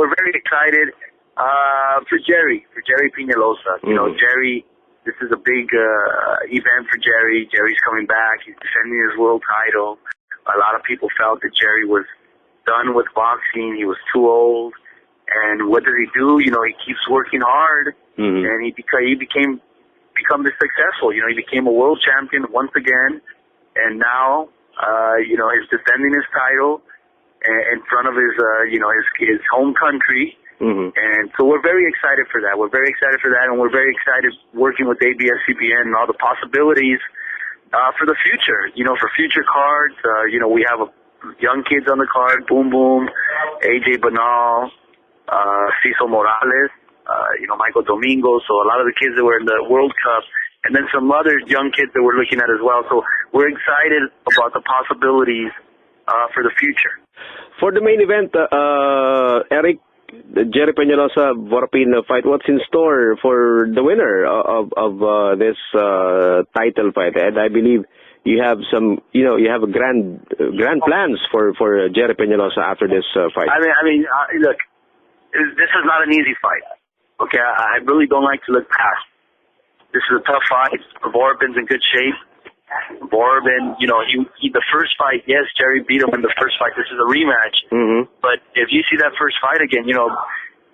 we're very excited for Jerry Penalosa. You know, Jerry, this is a big event for Jerry. Jerry's coming back. He's defending his world title. A lot of people felt that Jerry was done with boxing. He was too old. And what does he do? You know, he keeps working hard, and he become successful. You know, he became a world champion once again, and now, you know, he's defending his title in front of his, you know, his home country. And so we're very excited for that. We're very excited for that, and we're very excited working with ABS-CBN and all the possibilities for the future. You know, for future cards. You know, we have young kids on the card: Boom Boom, AJ Banal, Cecil Morales, you know, Michael Domingo. So a lot of the kids that were in the World Cup, and then some other young kids that we're looking at as well. So we're excited about the possibilities for the future. For the main event, Eric, the Jerry Penalosa Vorpin fight, what's in store for the winner of this title fight? And I believe you have some, you know, you have a grand plans for Jerry Penalosa after this fight. I mean, look, this is not an easy fight. Okay, I really don't like to look past. This is a tough fight. Vorpin's in good shape. Vorpin, you know, he the first fight, yes, Jerry beat him in the first fight. This is a rematch. But if you see that first fight again, you know,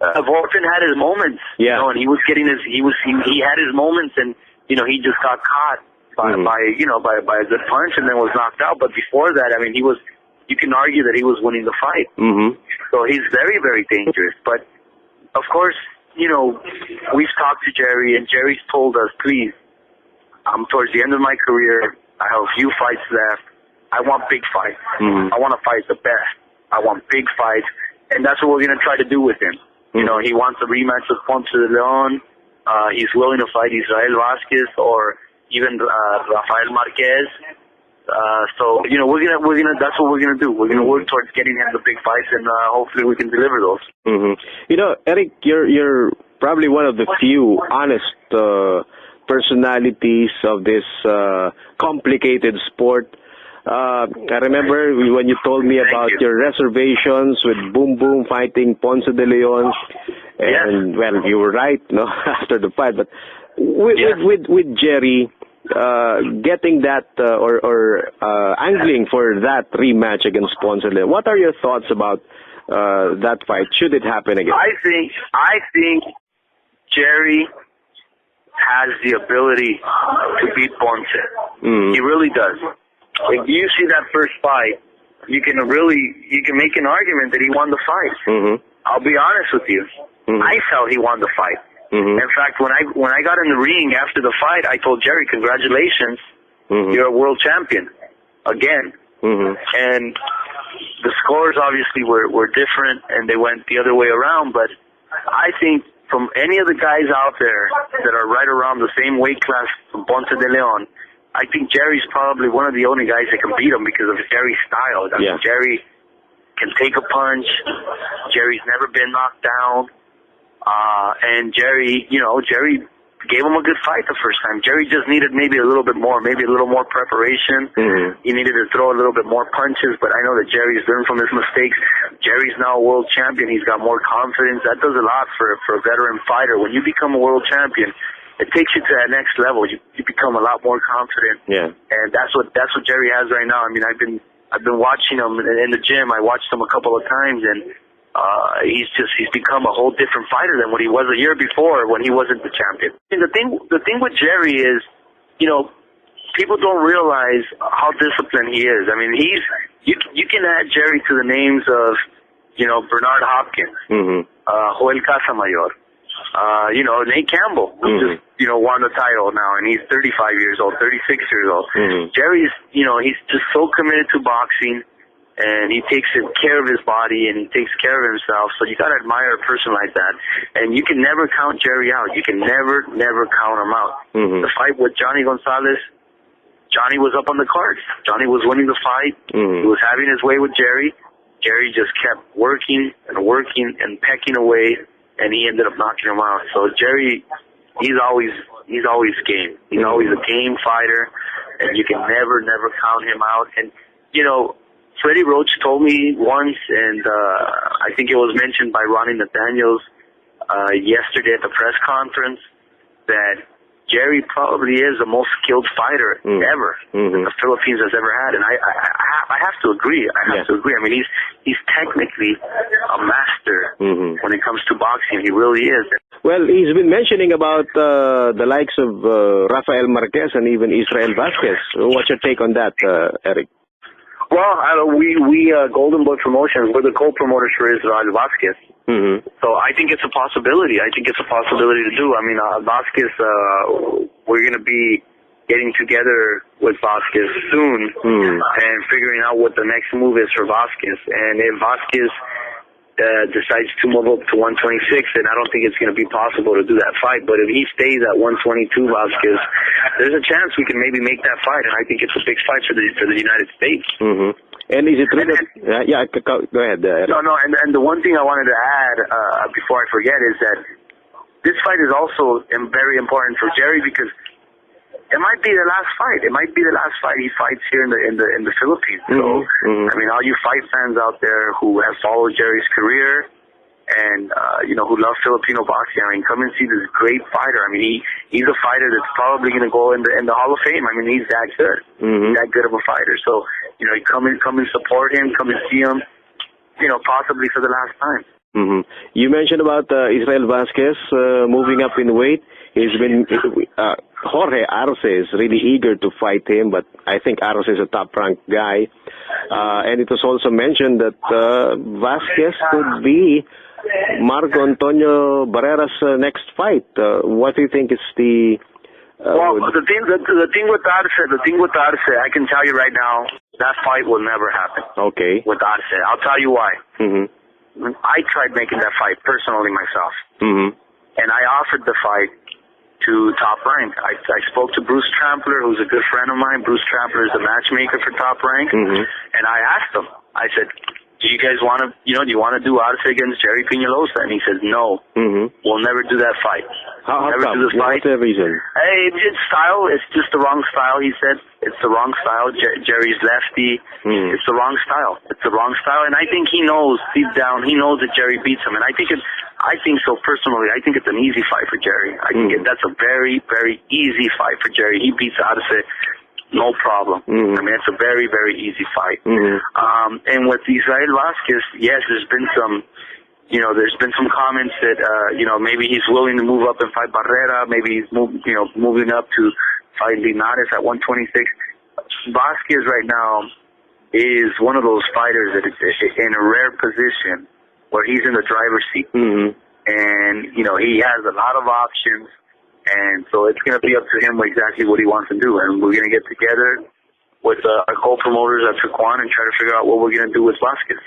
Vorpin had his moments. Yeah. You know, and he had his moments, and you know, he just got caught by a good punch and then was knocked out. But before that, I mean, you can argue that he was winning the fight. So he's very, very dangerous. But of course, you know, we've talked to Jerry, and Jerry's told us, please, I'm towards the end of my career. I have a few fights left. I want big fights. I want to fight the best. I want big fights, and that's what we're going to try to do with him. You know, he wants a rematch with Ponce de Leon. He's willing to fight Israel Vasquez or even Rafael Marquez. So you know, that's what we're gonna do. We're gonna work towards getting him the big fights, and hopefully we can deliver those. You know, Eric, you're probably one of the few honest personalities of this complicated sport. I remember when you told me about your reservations with Boom Boom fighting Ponce de Leon, and well, you were right, no, after the fight. But with Jerry getting that or angling for that rematch against Ponce de Leon, what are your thoughts about that fight? Should it happen again? I think Jerry has the ability to beat Ponce. He really does. If you see that first fight, you can make an argument that he won the fight. I'll be honest with you. I felt he won the fight. In fact, when I got in the ring after the fight, I told Jerry, congratulations, you're a world champion again. And the scores obviously were different, and they went the other way around, but I think from any of the guys out there that are right around the same weight class from Ponce de Leon, I think Jerry's probably one of the only guys that can beat him because of Jerry's style. Jerry can take a punch. Jerry's never been knocked down. And Jerry gave him a good fight the first time. Jerry just needed maybe a little more preparation. He needed to throw a little bit more punches, but I know that Jerry's learned from his mistakes. Jerry's now a world champion. He's got more confidence. That does a lot for a veteran fighter. When you become a world champion, it takes you to that next level. You become a lot more confident. And that's what Jerry has right now. I mean, I've been watching him in the gym. I watched him a couple of times, and he's become a whole different fighter than what he was a year before when he wasn't the champion. And the thing with Jerry is, you know, people don't realize how disciplined he is. I mean, you can add Jerry to the names of, you know, Bernard Hopkins, Joel Casamayor, you know, Nate Campbell, who just, you know, won the title now, and he's 35 years old, 36 years old. Jerry's, you know, he's just so committed to boxing, and he takes care of his body, and he takes care of himself. So you got to admire a person like that. And you can never count Jerry out. You can never count him out. The fight with Johnny Gonzalez, Johnny was up on the cards. Johnny was winning the fight. He was having his way with Jerry. Jerry just kept working and pecking away, and he ended up knocking him out. So Jerry, he's always game. He's always a game fighter, and you can never count him out. And, you know, Freddie Roach told me once, and I think it was mentioned by Ronnie Nathaniels yesterday at the press conference, that Jerry probably is the most skilled fighter ever that the Philippines has ever had, and I have to agree. I mean, he's technically a master when it comes to boxing. He really is. Well, he's been mentioning about the likes of Rafael Marquez and even Israel Vasquez. What's your take on that, Eric? Well, we Golden Boy Promotions, we're the co-promoters for Israel Vasquez. So I think it's a possibility. I think it's a possibility to do. I mean, Vasquez, we're going to be getting together with Vasquez soon and figuring out what the next move is for Vasquez. And if Vasquez decides to move up to 126, then I don't think it's going to be possible to do that fight. But if he stays at 122, Vasquez, there's a chance we can maybe make that fight, and I think it's a big fight for the United States. And is it true that... go ahead. No, and the one thing I wanted to add before I forget is that this fight is also very important for Jerry, because it might be the last fight. It might be the last fight he fights here in the Philippines. So, I mean, all you fight fans out there who have followed Jerry's career and, who love Filipino boxing, I mean, come and see this great fighter. I mean, he's a fighter that's probably going to go in the Hall of Fame. I mean, he's that good. He's that good of a fighter. So, come and support him, come and see him, possibly for the last time. You mentioned about Israel Vasquez moving up in weight. He's been Jorge Arce is really eager to fight him, but I think Arce is a top-ranked guy. And it was also mentioned that Vasquez could be Marco Antonio Barrera's next fight. What do you think is the... well, the thing with Arce, I can tell you right now, that fight will never happen. Okay. With Arce, I'll tell you why. I tried making that fight personally myself, and I offered the fight to Top Rank. I spoke to Bruce Trampler, who's a good friend of mine. Bruce Trampler is the matchmaker for Top Rank, and I asked him. I said, "Do you guys want to, do you want to do Arce against Jerry Penalosa?" And he said, "No, we'll never do that fight. How never come? do this fight." What's the reason? Hey, it's style. It's just the wrong style. He said it's the wrong style. Jerry's lefty. It's the wrong style. It's the wrong style, and I think he knows deep down. He knows that Jerry beats him, and I think so personally. I think it's an easy fight for Jerry. I think that's a very, very easy fight for Jerry. He beats Arce, no problem. I mean, it's a very, very easy fight. And with Israel Vasquez, yes, there's been some comments that maybe he's willing to move up and fight Barrera. Maybe he's moving up to fight Linares at 126. Vasquez right now is one of those fighters that is in a rare position where he's in the driver's seat, and he has a lot of options, and so it's going to be up to him exactly what he wants to do, and we're going to get together with our co-promoters at Triquan and try to figure out what we're going to do with Vasquez.